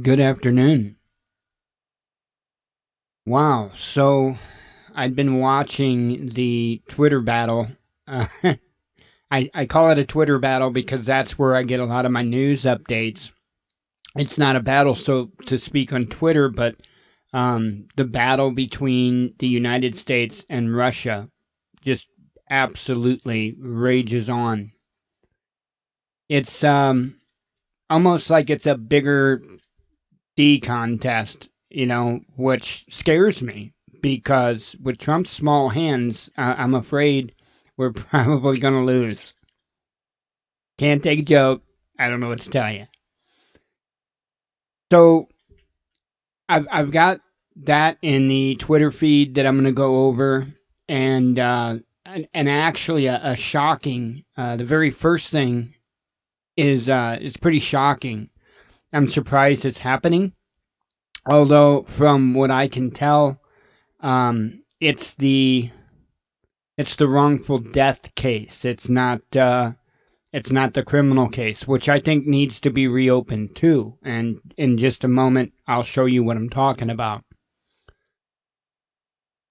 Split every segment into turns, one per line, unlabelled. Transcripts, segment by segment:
Good afternoon. Wow. So I'd been watching the Twitter battle. Uh, I call it a Twitter battle because that's where I get a lot of my news updates. It's not a battle, so to speak, on Twitter, but the battle between the United States and Russia just absolutely rages on. It's almost like it's a bigger D contest, which scares me because with Trump's small hands, I'm afraid we're probably going to lose. Can't take a joke. I don't know what to tell you. So I've got that in the Twitter feed that I'm going to go over, and actually a shocking. The very first thing is pretty shocking. I'm surprised it's happening, although from what I can tell, it's the wrongful death case. It's not the criminal case, which I think needs to be reopened too. And in just a moment, I'll show you what I'm talking about.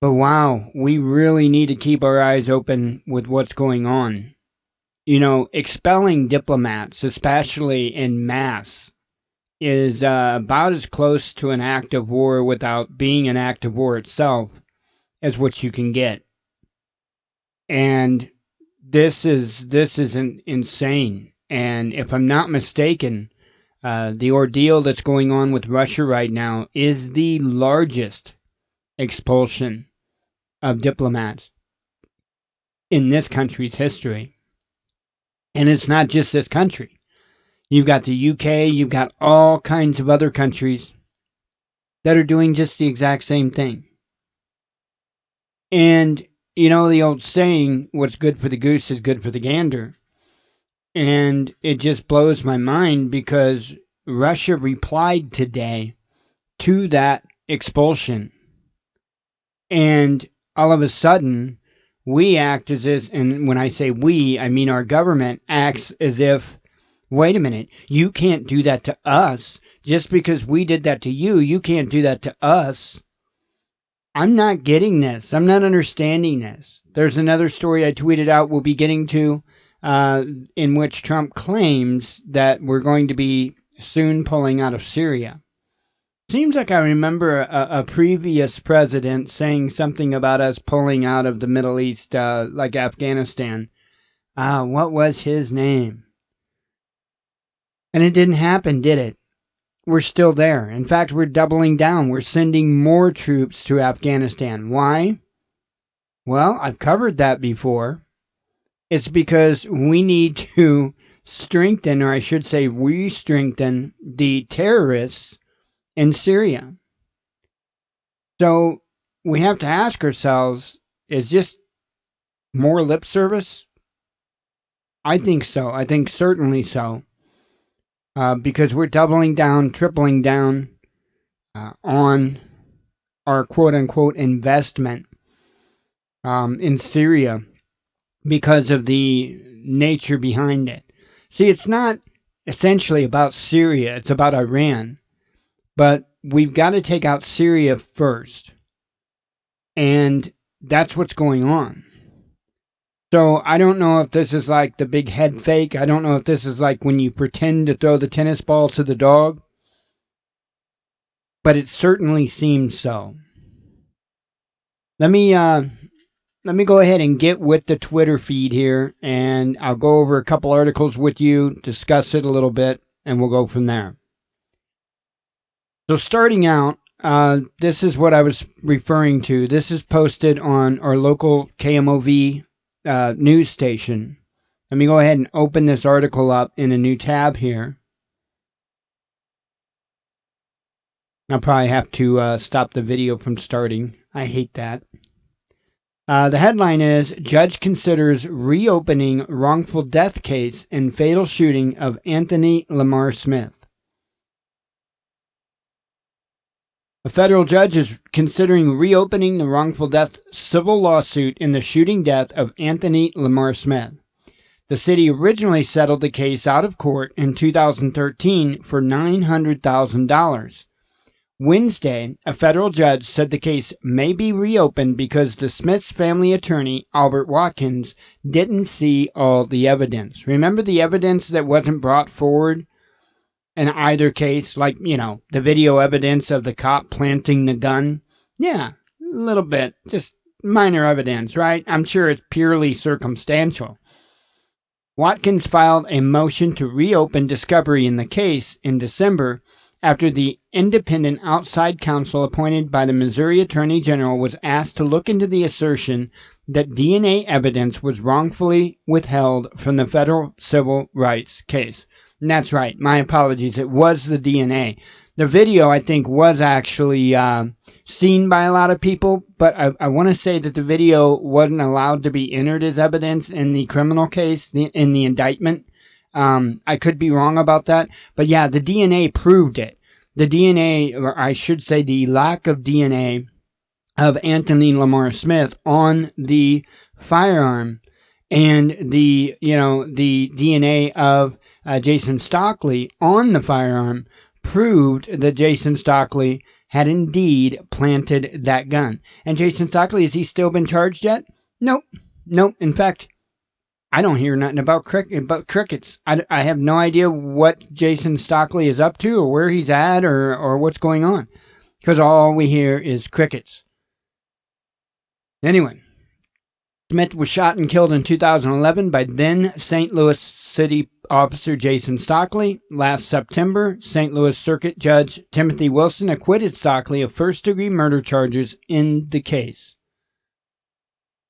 But wow, we really need to keep our eyes open with what's going on. Expelling diplomats, especially in mass, is about as close to an act of war without being an act of war itself as what you can get. And this is insane. And if I'm not mistaken, the ordeal that's going on with Russia right now is the largest expulsion of diplomats in this country's history. And it's not just this country. You've got the UK, you've got all kinds of other countries that are doing just the exact same thing. And you know the old saying, what's good for the goose is good for the gander. And it just blows my mind because Russia replied today to that expulsion. And all of a sudden, we act as if, and when I say we, I mean our government acts as if, wait a minute, you can't do that to us. Just because we did that to you, you can't do that to us. I'm not getting this. I'm not understanding this. There's another story I tweeted out we'll be getting to in which Trump claims that we're going to be soon pulling out of Syria. Seems like I remember a previous president saying something about us pulling out of the Middle East, like Afghanistan. What was his name? And it didn't happen, did it? We're still there. In fact, we're doubling down. We're sending more troops to Afghanistan. Why? Well, I've covered that before. It's because we need to strengthen, or I should say, we strengthen the terrorists in Syria. So we have to ask ourselves, is this more lip service? I think so. I think certainly so. Because we're doubling down, tripling down on our quote unquote investment in Syria because of the nature behind it. See, it's not essentially about Syria, it's about Iran. But we've got to take out Syria first. And that's what's going on. So I don't know if this is like the big head fake. I don't know if this is like when you pretend to throw the tennis ball to the dog. But it certainly seems so. Let me let me go ahead and get with the Twitter feed here, and I'll go over a couple articles with you, discuss it a little bit, and we'll go from there. So starting out, this is what I was referring to. This is posted on our local KMOV news station. Let me go ahead and open this article up in a new tab here. I'll probably have to stop the video from starting. I hate that. The headline is Judge considers reopening wrongful death case in fatal shooting of Anthony Lamar Smith. A federal judge is considering reopening the wrongful death civil lawsuit in the shooting death of Anthony Lamar Smith. The city originally settled the case out of court in 2013 for $900,000. Wednesday, a federal judge said the case may be reopened because the Smiths' family attorney, Albert Watkins, didn't see all the evidence. Remember the evidence that wasn't brought forward in either case? Like, the video evidence of the cop planting the gun? Yeah, a little bit. Just minor evidence, right? I'm sure it's purely circumstantial. Watkins filed a motion to reopen discovery in the case in December after the independent outside counsel appointed by the Missouri Attorney General was asked to look into the assertion that DNA evidence was wrongfully withheld from the federal civil rights case. And that's right. My apologies. It was the DNA. The video, I think, was actually seen by a lot of people, but I want to say that the video wasn't allowed to be entered as evidence in the criminal case, in the indictment. I could be wrong about that, but yeah, the DNA proved it. The DNA, or I should say the lack of DNA of Anthony Lamar Smith on the firearm and the DNA of Jason Stockley on the firearm proved that Jason Stockley had indeed planted that gun. And Jason Stockley, has he still been charged yet? Nope. In fact, I don't hear nothing about crickets. I have no idea what Jason Stockley is up to or where he's at or what's going on, because all we hear is crickets. Anyway, Smith was shot and killed in 2011 by then St. Louis City Officer Jason Stockley. Last September, St. Louis Circuit Judge Timothy Wilson acquitted Stockley of first-degree murder charges in the case.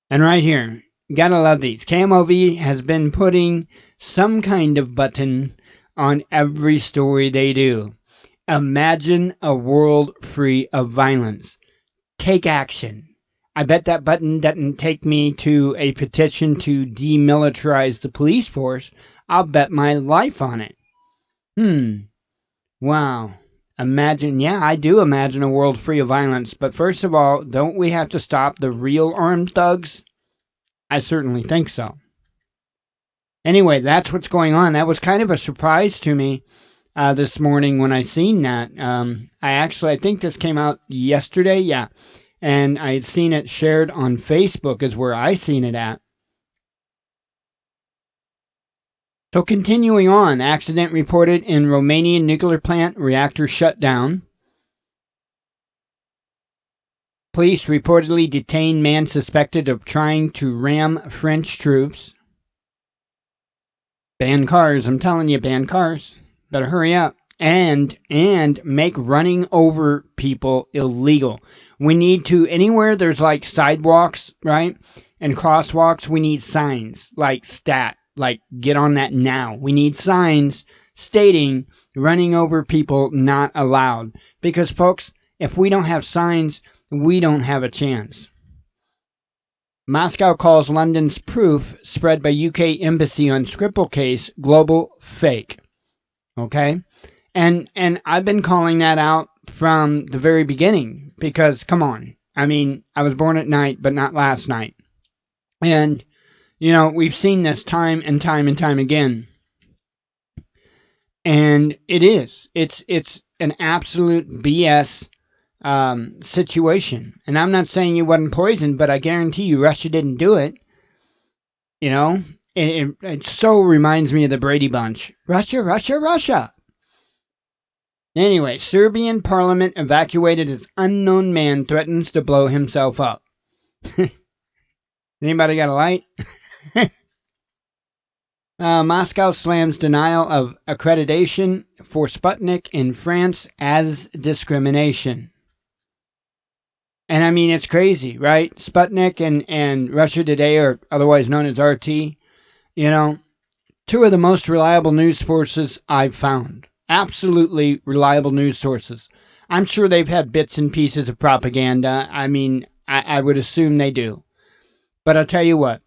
And right here, gotta love these. KMOV has been putting some kind of button on every story they do. Imagine a world free of violence. Take action. I bet that button doesn't take me to a petition to demilitarize the police force. I'll bet my life on it. Wow. I do imagine a world free of violence. But first of all, don't we have to stop the real armed thugs? I certainly think so. Anyway, that's what's going on. That was kind of a surprise to me this morning when I seen that. I think this came out yesterday. Yeah. And I had seen it shared on Facebook is where I seen it at. So continuing on, accident reported in Romanian nuclear plant, reactor shut down. Police reportedly detained man suspected of trying to ram French troops. Ban cars, I'm telling you, ban cars. Better hurry up. And make running over people illegal. We need to, anywhere there's like sidewalks, right, and crosswalks, we need signs like get on that now. We need signs stating running over people not allowed. Because folks, if we don't have signs, we don't have a chance. Moscow calls London's proof spread by UK embassy on Skripal case global fake. Okay? And I've been calling that out from the very beginning because, come on. I mean, I was born at night, but not last night. And, we've seen this time and time and time again. And it's an absolute BS situation. And I'm not saying you wasn't poisoned, but I guarantee you Russia didn't do it. It so reminds me of the Brady Bunch. Russia, Russia, Russia. Anyway, Serbian parliament evacuated as unknown man threatens to blow himself up. Anybody got a light? Moscow slams denial of accreditation for Sputnik in France as discrimination. And I mean, it's crazy, right? Sputnik and Russia Today, or otherwise known as RT, two of the most reliable news sources I've found. Absolutely reliable news sources. I'm sure they've had bits and pieces of propaganda. I mean, I would assume they do. But I'll tell you what,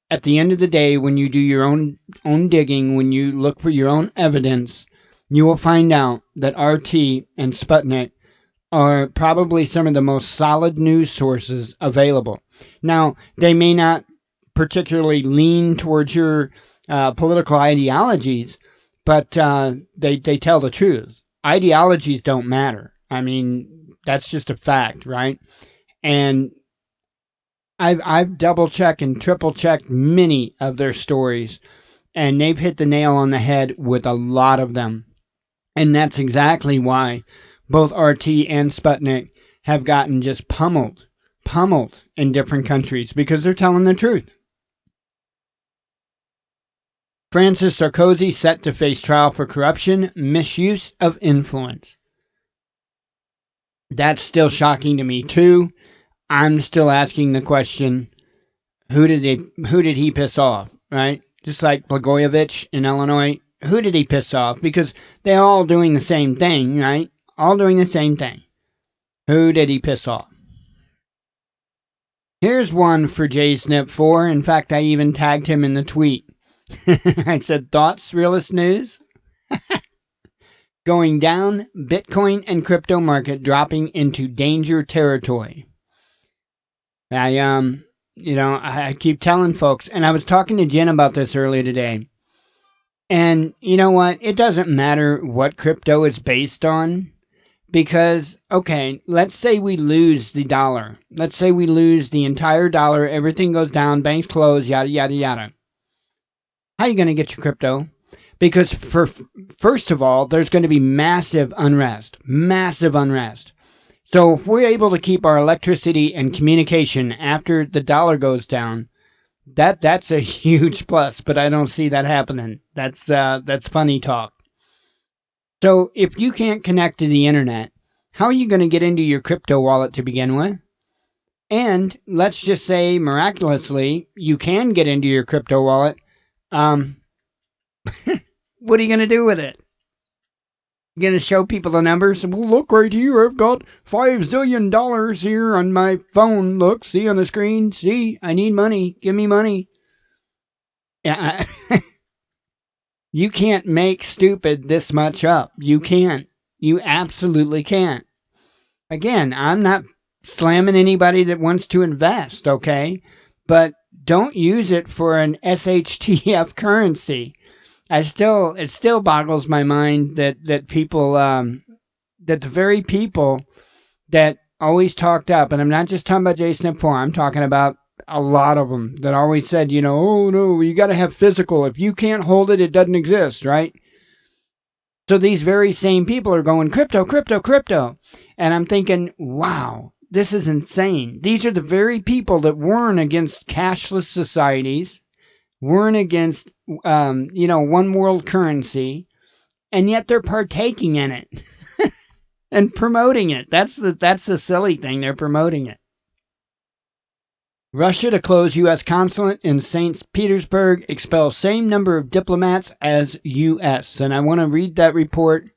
at the end of the day, when you do your own digging, when you look for your own evidence, you will find out that RT and Sputnik are probably some of the most solid news sources available. Now, they may not particularly lean towards your political ideologies, but they tell the truth. Ideologies don't matter. I mean, that's just a fact, right? And I've double checked and triple checked many of their stories, and they've hit the nail on the head with a lot of them. And that's exactly why both RT and Sputnik have gotten just pummeled in different countries because they're telling the truth. Francis Sarkozy set to face trial for corruption, misuse of influence. That's still shocking to me too. I'm still asking the question, who did he piss off, right? Just like Blagojevich in Illinois, who did he piss off? Because they're all doing the same thing, right? All doing the same thing. Who did he piss off? Here's one for JSNIP4. In fact, I even tagged him in the tweet. I said, thoughts, realist news? Going down, Bitcoin and crypto market dropping into danger territory. I keep telling folks, and I was talking to Jen about this earlier today. And you know what? It doesn't matter what crypto is based on. Because, okay, let's say we lose the dollar. Let's say we lose the entire dollar. Everything goes down. Banks close. Yada, yada, yada. How are you going to get your crypto? Because first of all, there's going to be massive unrest. Massive unrest. So if we're able to keep our electricity and communication after the dollar goes down, that's a huge plus. But I don't see that happening. That's funny talk. So if you can't connect to the internet, how are you going to get into your crypto wallet to begin with? And let's just say miraculously you can get into your crypto wallet. Um, what are you going to do with it? You're going to show people the numbers? Well, look right here. I've got $5 zillion here on my phone. Look, see on the screen. See, I need money. Give me money. Yeah, you can't make stupid this much up. You can't. You absolutely can't. Again, I'm not slamming anybody that wants to invest, okay? But don't use it for an SHTF currency. It still boggles my mind that people that the very people that always talked up, and I'm not just talking about Jason and 4, I'm talking about a lot of them that always said, oh no, you got to have physical. If you can't hold it, it doesn't exist, right? So these very same people are going crypto, crypto, crypto. And I'm thinking, wow, this is insane. These are the very people that warn against cashless societies, warn against, one world currency, and yet they're partaking in it and promoting it. That's the silly thing. They're promoting it. Russia to close U.S. consulate in St. Petersburg, expel same number of diplomats as U.S. And I want to read that report.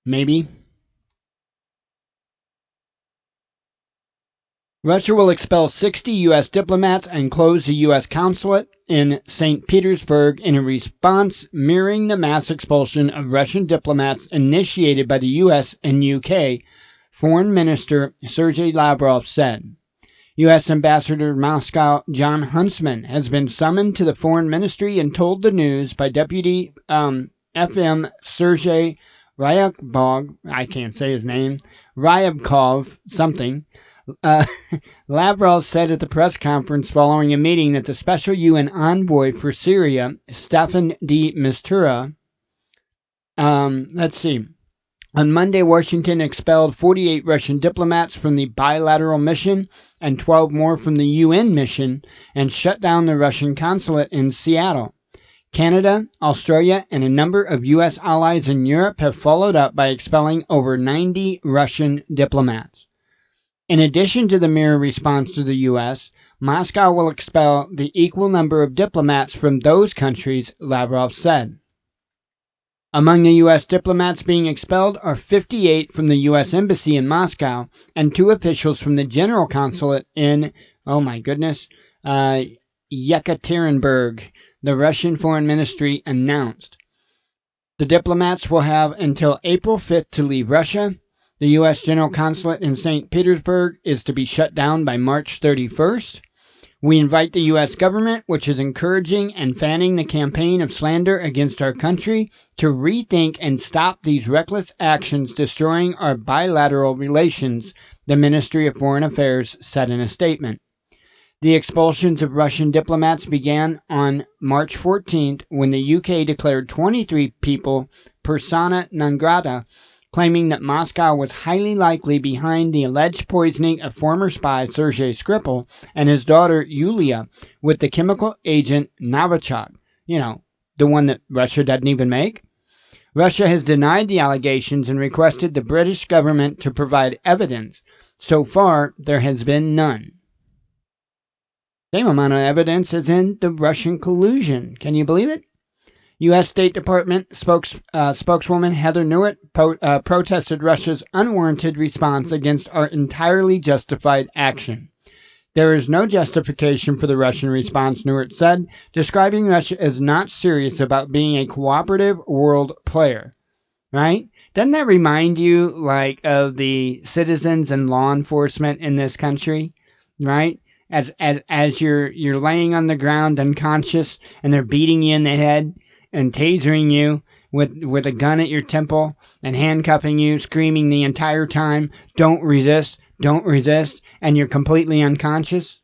Maybe. Russia will expel 60 U.S. diplomats and close the U.S. consulate in St. Petersburg in a response mirroring the mass expulsion of Russian diplomats initiated by the U.S. and U.K., Foreign Minister Sergei Lavrov said. U.S. Ambassador to Moscow John Huntsman has been summoned to the Foreign Ministry and told the news by Deputy FM Sergei Ryabkov, I can't say his name, Ryabkov something. Lavrov said at the press conference following a meeting that the special UN envoy for Syria, Staffan de Mistura, on Monday, Washington expelled 48 Russian diplomats from the bilateral mission and 12 more from the UN mission and shut down the Russian consulate in Seattle. Canada, Australia, and a number of U.S. allies in Europe have followed up by expelling over 90 Russian diplomats. In addition to the mirror response to the U.S., Moscow will expel the equal number of diplomats from those countries, Lavrov said. Among the U.S. diplomats being expelled are 58 from the U.S. Embassy in Moscow and 2 officials from the General Consulate in, Yekaterinburg, the Russian Foreign Ministry announced. The diplomats will have until April 5th to leave Russia. The U.S. General Consulate in St. Petersburg is to be shut down by March 31st. We invite the U.S. government, which is encouraging and fanning the campaign of slander against our country, to rethink and stop these reckless actions destroying our bilateral relations, the Ministry of Foreign Affairs said in a statement. The expulsions of Russian diplomats began on March 14th when the UK declared 23 people persona non grata, claiming that Moscow was highly likely behind the alleged poisoning of former spy Sergei Skripal and his daughter Yulia with the chemical agent Novichok. You know, the one that Russia doesn't even make. Russia has denied the allegations and requested the British government to provide evidence. So far, there has been none. Same amount of evidence as in the Russian collusion. Can you believe it? U.S. State Department spokeswoman Heather Nauert protested Russia's unwarranted response against our entirely justified action. There is no justification for the Russian response, Nauert said, describing Russia as not serious about being a cooperative world player. Right? Doesn't that remind you, like, of the citizens and law enforcement in this country? Right? As you're laying on the ground unconscious and they're beating you in the head and tasering you with a gun at your temple and handcuffing you, screaming the entire time, don't resist, and you're completely unconscious.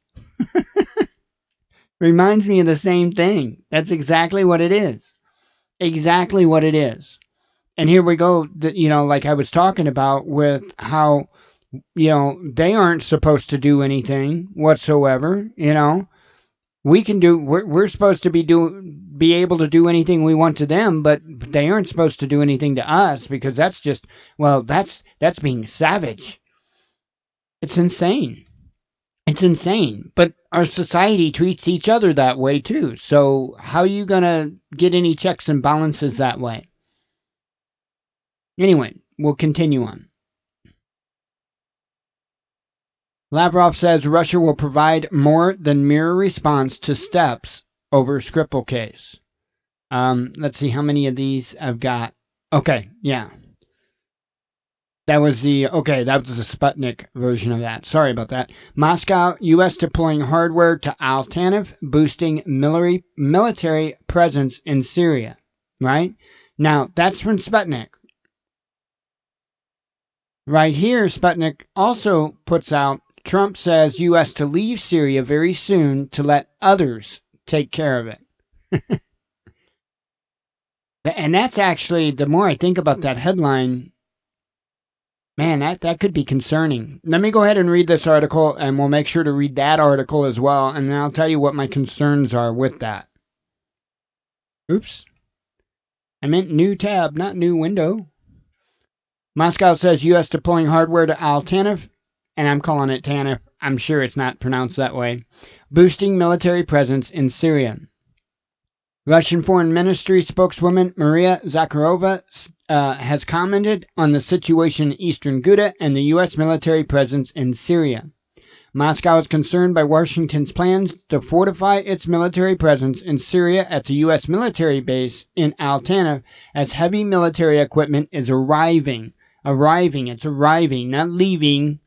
Reminds me of the same thing. That's exactly what it is. Exactly what it is. And here we go, like I was talking about with how they aren't supposed to do anything whatsoever. We're supposed to be able to do anything we want to them, but they aren't supposed to do anything to us, because that's being savage. It's insane. It's insane. But our society treats each other that way too. So how are you going to get any checks and balances that way? Anyway, we'll continue on. Lavrov says Russia will provide more than mere response to steps over Skripal case. Let's see how many of these I've got. Okay, yeah. That was the Sputnik version of that. Sorry about that. Moscow, U.S. deploying hardware to Tanev, boosting military presence in Syria. Right? Now, that's from Sputnik. Right here, Sputnik also puts out, Trump says U.S. to leave Syria very soon to let others take care of it. And that's actually, the more I think about that headline, man, that could be concerning. Let me go ahead and read this article, and we'll make sure to read that article as well, and then I'll tell you what my concerns are with that. Oops. I meant new tab, not new window. Moscow says U.S. deploying hardware to Tanev, and I'm calling it Tanev. I'm sure it's not pronounced that way. Boosting military presence in Syria. Russian Foreign Ministry spokeswoman Maria Zakharova has commented on the situation in eastern Ghouta and the U.S. military presence in Syria. Moscow is concerned by Washington's plans to fortify its military presence in Syria at the U.S. military base in Tanev as heavy military equipment is arriving. It's arriving, not leaving.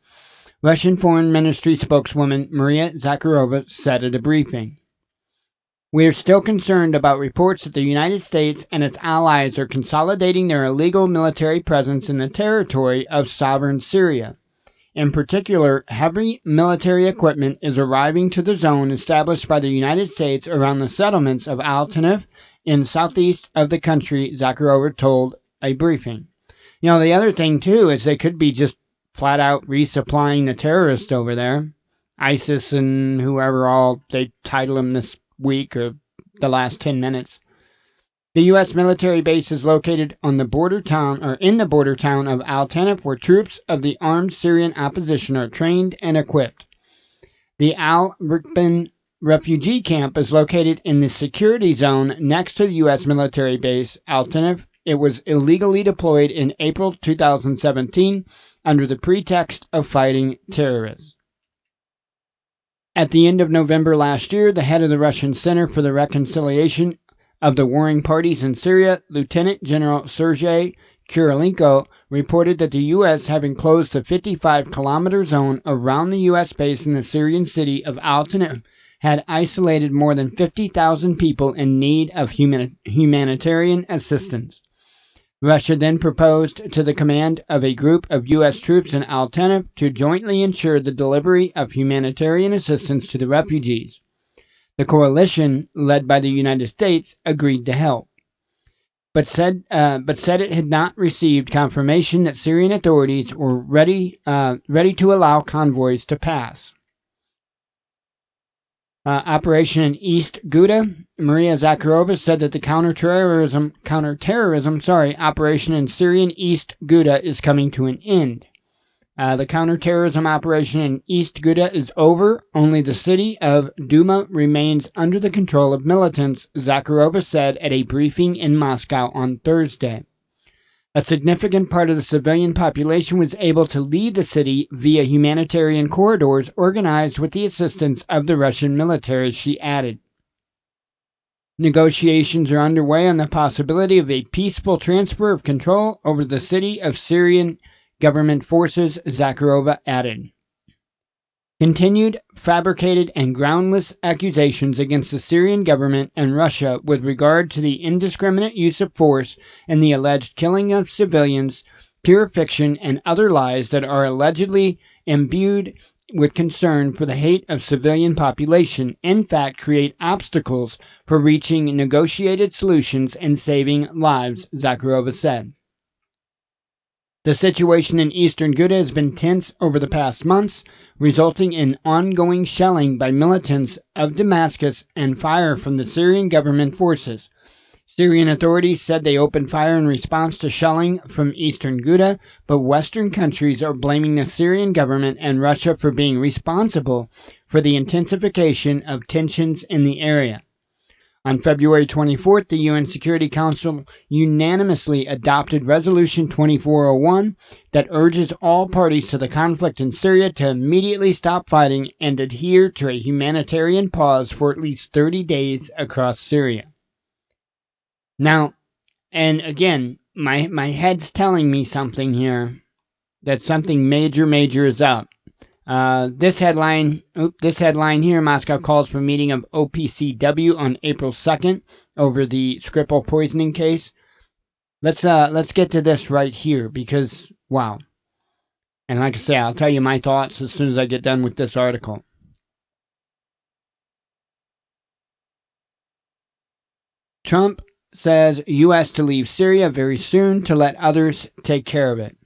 Russian Foreign Ministry spokeswoman Maria Zakharova said at a briefing. We are still concerned about reports that the United States and its allies are consolidating their illegal military presence in the territory of sovereign Syria. In particular, heavy military equipment is arriving to the zone established by the United States around the settlements of Tanev in southeast of the country, Zakharova told a briefing. The other thing, too, is they could be just flat out resupplying the terrorists over there. ISIS and whoever all they title them this week or the last 10 minutes. The U.S. military base is located on the border town in the border town of Tanev, where troops of the armed Syrian opposition are trained and equipped. The Al-Rikban refugee camp is located in the security zone next to the U.S. military base, Tanev. It was illegally deployed in April 2017 under the pretext of fighting terrorists. At the end of November last year, the head of the Russian Center for the Reconciliation of the Warring Parties in Syria, Lieutenant General Sergei Kirilenko, reported that the U.S., having closed the 55-kilometer zone around the U.S. base in the Syrian city of Tanev, had isolated more than 50,000 people in need of humanitarian assistance. Russia then proposed to the command of a group of U.S. troops in Tanev to jointly ensure the delivery of humanitarian assistance to the refugees. The coalition, led by the United States, agreed to help, but said it had not received confirmation that Syrian authorities were ready to allow convoys to pass. Operation in East Ghouta, Maria Zakharova said that the counterterrorism operation in Syrian East Ghouta is coming to an end. The counterterrorism operation in East Ghouta is over. Only the city of Duma remains under the control of militants, Zakharova said at a briefing in Moscow on Thursday. A significant part of the civilian population was able to leave the city via humanitarian corridors organized with the assistance of the Russian military, she added. Negotiations are underway on the possibility of a peaceful transfer of control over the city of Syrian government forces, Zakharova added. Continued, fabricated, and groundless accusations against the Syrian government and Russia with regard to the indiscriminate use of force and the alleged killing of civilians, pure fiction, and other lies that are allegedly imbued with concern for the hate of civilian population, in fact create obstacles for reaching negotiated solutions and saving lives, Zakharova said. The situation in eastern Ghouta has been tense over the past months, resulting in ongoing shelling by militants of Damascus and fire from the Syrian government forces. Syrian authorities said they opened fire in response to shelling from eastern Ghouta, but Western countries are blaming the Syrian government and Russia for being responsible for the intensification of tensions in the area. On February 24th, the UN Security Council unanimously adopted Resolution 2401 that urges all parties to the conflict in Syria to immediately stop fighting and adhere to a humanitarian pause for at least 30 days across Syria. Now, and again, my head's telling me something here, that something major is up. This headline here, Moscow calls for a meeting of OPCW on April 2nd over the Skripal poisoning case. Let's get to this right here because, wow. And like I say, I'll tell you my thoughts as soon as I get done with this article. Trump says U.S. to leave Syria very soon to let others take care of it.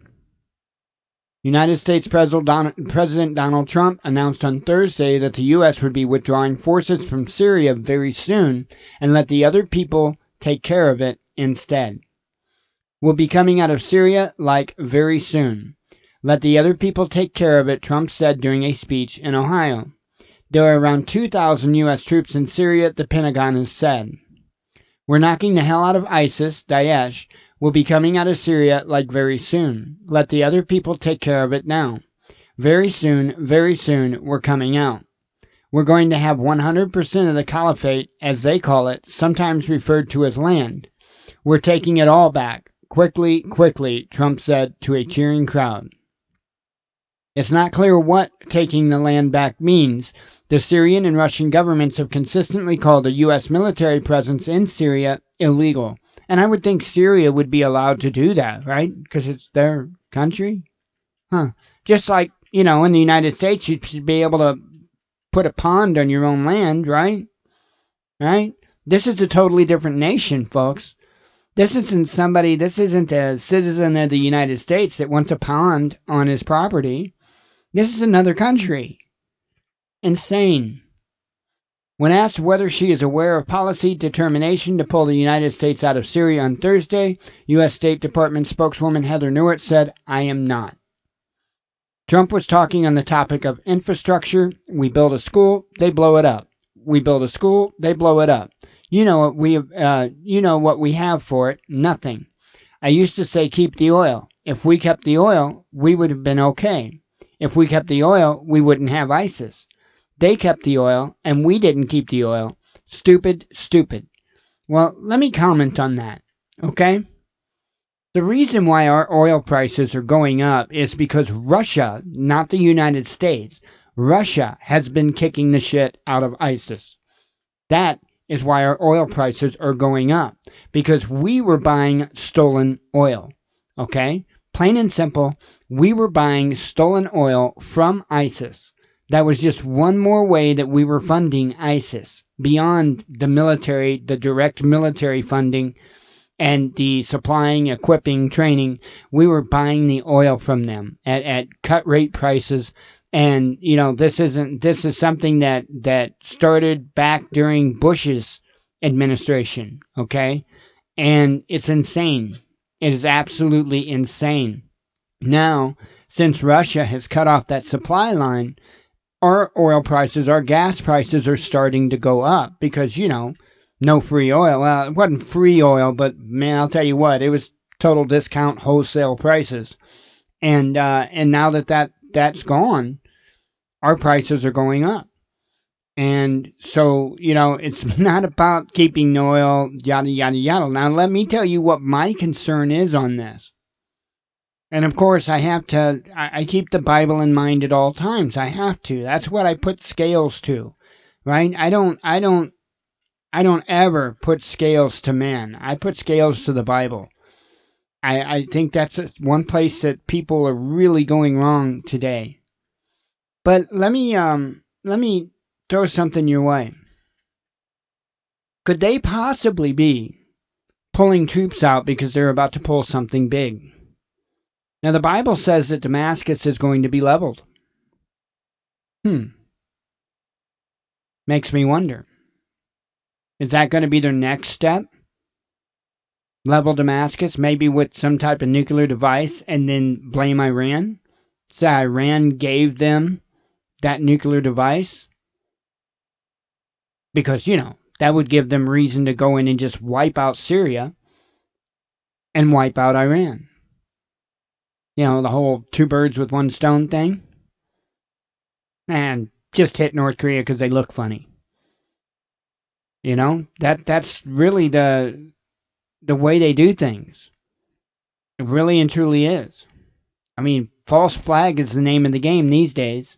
United States President Donald Trump announced on Thursday that the U.S. would be withdrawing forces from Syria very soon and let the other people take care of it instead. We'll be coming out of Syria like very soon. Let the other people take care of it, Trump said during a speech in Ohio. There are around 2,000 U.S. troops in Syria, the Pentagon has said. We're knocking the hell out of ISIS, Daesh. We'll be coming out of Syria like very soon. Let the other people take care of it now. Very soon, we're coming out. We're going to have 100% of the caliphate, as they call it, sometimes referred to as land. We're taking it all back. Quickly, Trump said to a cheering crowd. It's not clear what taking the land back means. The Syrian and Russian governments have consistently called a U.S. military presence in Syria illegal. And I would think Syria would be allowed to do that, right? Because it's their country? Just like, in the United States, you should be able to put a pond on your own land, right? Right? This is a totally different nation, folks. This isn't a citizen of the United States that wants a pond on his property. This is another country. Insane. When asked whether she is aware of policy determination to pull the United States out of Syria on Thursday, U.S. State Department spokeswoman Heather Nauert said, I am not. Trump was talking on the topic of infrastructure. We build a school, they blow it up. We build a school, they blow it up. You know what we have for it? Nothing. I used to say keep the oil. If we kept the oil, we would have been okay. If we kept the oil, we wouldn't have ISIS. They kept the oil, and we didn't keep the oil. Stupid. Well, let me comment on that, okay? The reason why our oil prices are going up is because Russia, not the United States, Russia has been kicking the shit out of ISIS. That is why our oil prices are going up, because we were buying stolen oil. Okay? Plain and simple, we were buying stolen oil from ISIS. That was just one more way that we were funding ISIS beyond the military, the direct military funding and the supplying, equipping, training. We were buying the oil from them at cut rate prices. And this is something that started back during Bush's administration, okay? And it's insane. It is absolutely insane. Now, since Russia has cut off that supply line, our oil prices, our gas prices are starting to go up because, no free oil. Well, it wasn't free oil, but man, I'll tell you what, it was total discount wholesale prices. And now that's gone, our prices are going up. And so, it's not about keeping the oil, yada, yada, yada. Now, let me tell you what my concern is on this. And of course, I keep the Bible in mind at all times. I have to. That's what I put scales to, right? I don't ever put scales to man. I put scales to the Bible. I think that's one place that people are really going wrong today. But let me throw something your way. Could they possibly be pulling troops out because they're about to pull something big? Now the Bible says that Damascus is going to be leveled. Makes me wonder. Is that going to be their next step? Level Damascus, maybe with some type of nuclear device, and then blame Iran? Say Iran gave them that nuclear device? Because, that would give them reason to go in and just wipe out Syria and wipe out Iran. The whole two birds with one stone thing. And just hit North Korea because they look funny. That's really the way they do things. It really and truly is. I mean, false flag is the name of the game these days.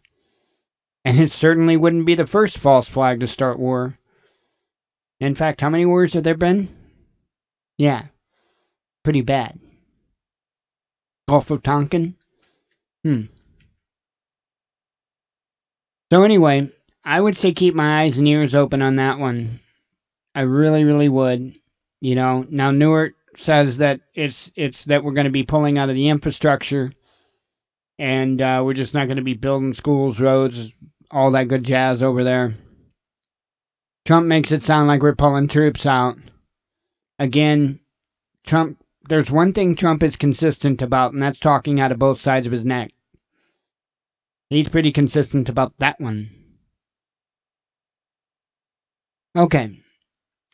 And it certainly wouldn't be the first false flag to start war. In fact, how many wars have there been? Yeah, pretty bad. Gulf of Tonkin? So anyway, I would say keep my eyes and ears open on that one. I really, really would. Now Newark says that it's that we're going to be pulling out of the infrastructure, and we're just not going to be building schools, roads, all that good jazz over there. Trump makes it sound like we're pulling troops out. Again, there's one thing Trump is consistent about, and that's talking out of both sides of his neck. He's pretty consistent about that one. Okay.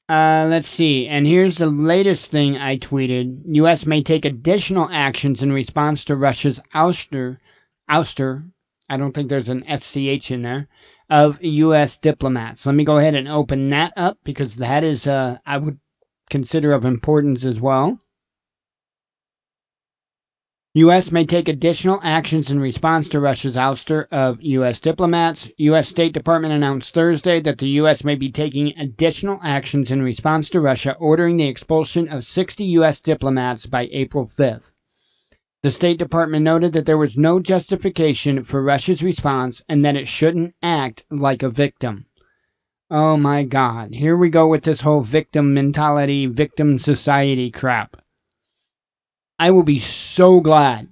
Let's see. And here's the latest thing I tweeted. U.S. may take additional actions in response to Russia's ouster, I don't think there's an SCH in there, of U.S. diplomats. Let me go ahead and open that up because that is, I would consider of importance as well. U.S. may take additional actions in response to Russia's ouster of U.S. diplomats. U.S. State Department announced Thursday that the U.S. may be taking additional actions in response to Russia, ordering the expulsion of 60 U.S. diplomats by April 5th. The State Department noted that there was no justification for Russia's response and that it shouldn't act like a victim. Oh my God, here we go with this whole victim mentality, victim society crap. I will be so glad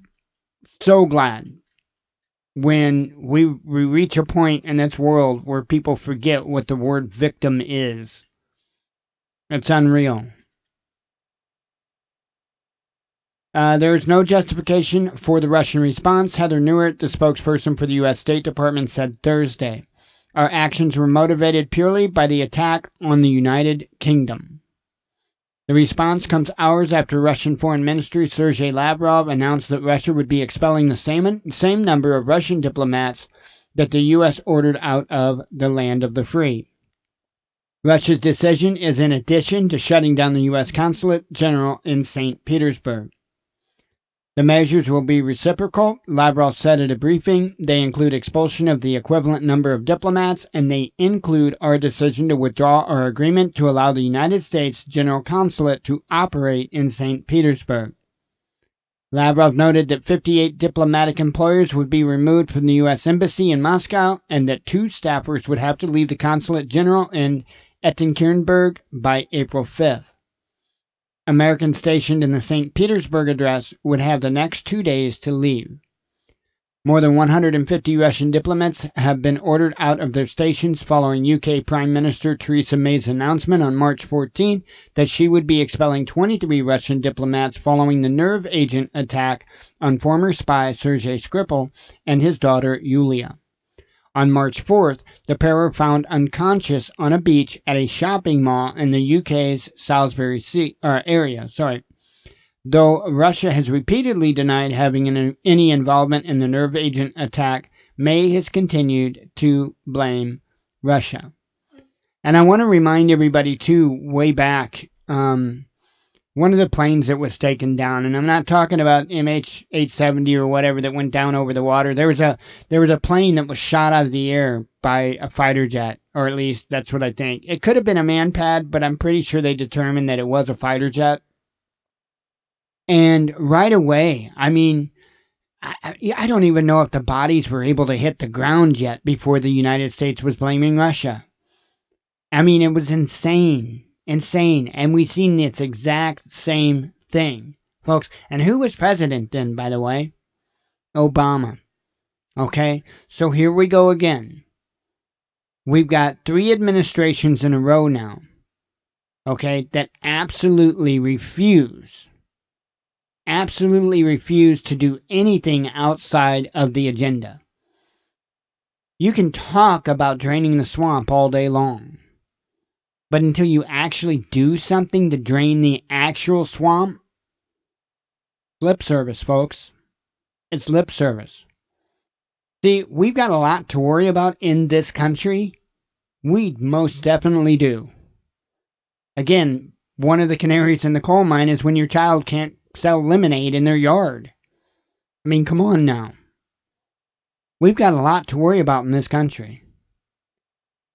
when we reach a point in this world where people forget what the word victim is. It's unreal. There is no justification for the Russian response, Heather Nauert, the spokesperson for the U.S. State Department, said Thursday. Our actions were motivated purely by the attack on the United Kingdom. The response comes hours after Russian Foreign Minister Sergei Lavrov announced that Russia would be expelling the same number of Russian diplomats that the U.S. ordered out of the land of the free. Russia's decision is in addition to shutting down the U.S. Consulate General in St. Petersburg. The measures will be reciprocal, Lavrov said at a briefing. They include expulsion of the equivalent number of diplomats, and they include our decision to withdraw our agreement to allow the United States General Consulate to operate in St. Petersburg. Lavrov noted that 58 diplomatic employers would be removed from the U.S. Embassy in Moscow and that 2 staffers would have to leave the Consulate General in Ekaterinburg by April 5th. Americans stationed in the St. Petersburg address would have the next 2 days to leave. More than 150 Russian diplomats have been ordered out of their stations following UK Prime Minister Theresa May's announcement on March 14 that she would be expelling 23 Russian diplomats following the nerve agent attack on former spy Sergei Skripal and his daughter Yulia. On March 4th, the pair were found unconscious on a beach at a shopping mall in the UK's Salisbury area. Though Russia has repeatedly denied having any involvement in the nerve agent attack, May has continued to blame Russia. And I want to remind everybody, too, way back, one of the planes that was taken down, and I'm not talking about MH870 or whatever that went down over the water. There was a plane that was shot out of the air by a fighter jet, or at least that's what I think. It could have been a manpad, but I'm pretty sure they determined that it was a fighter jet. And right away, I mean, I don't even know if the bodies were able to hit the ground yet before the United States was blaming Russia. I mean, it was insane. Insane. And we've seen this exact same thing, folks. And who was president then, by the way? Obama. Okay? So here we go again. We've got 3 administrations in a row now, okay, that absolutely refuse to do anything outside of the agenda. You can talk about draining the swamp all day long, but until you actually do something to drain the actual swamp, lip service, folks. It's lip service. See, we've got a lot to worry about in this country. We most definitely do. Again, one of the canaries in the coal mine is when your child can't sell lemonade in their yard. I mean, come on now. We've got a lot to worry about in this country.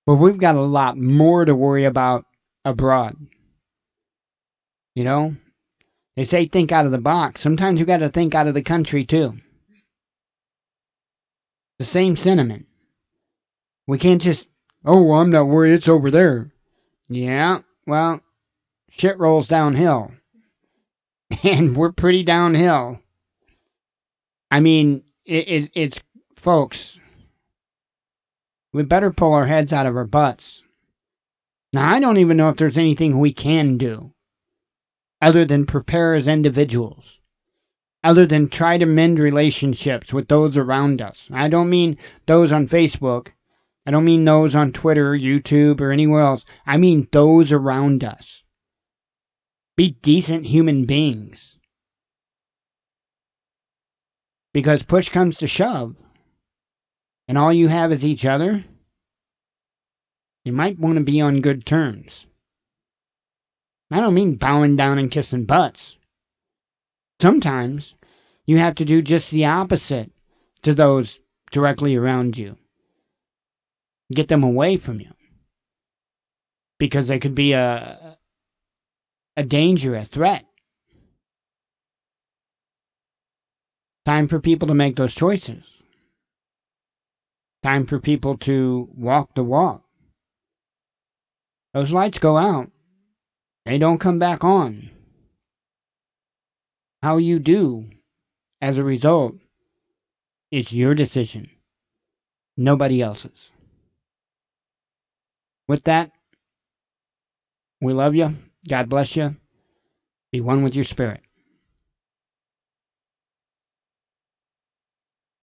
But we've got a lot more to worry about abroad. You know? They say think out of the box. Sometimes you got to think out of the country too. The same sentiment. We can't just, oh, well, I'm not worried, it's over there. Yeah, well, shit rolls downhill. And we're pretty downhill. I mean, it's, folks, we better pull our heads out of our butts. Now, I don't even know if there's anything we can do other than prepare as individuals, other than try to mend relationships with those around us. I don't mean those on Facebook. I don't mean those on Twitter, YouTube, or anywhere else. I mean those around us. Be decent human beings. Because push comes to shove, and all you have is each other, you might want to be on good terms. I don't mean bowing down and kissing butts. Sometimes you have to do just the opposite to those directly around you. Get them away from you. Because they could be a danger, a threat. Time for people to make those choices. Time for people to walk the walk. Those lights go out. They don't come back on. How you do as a result is your decision. Nobody else's. With that, we love you. God bless you. Be one with your spirit.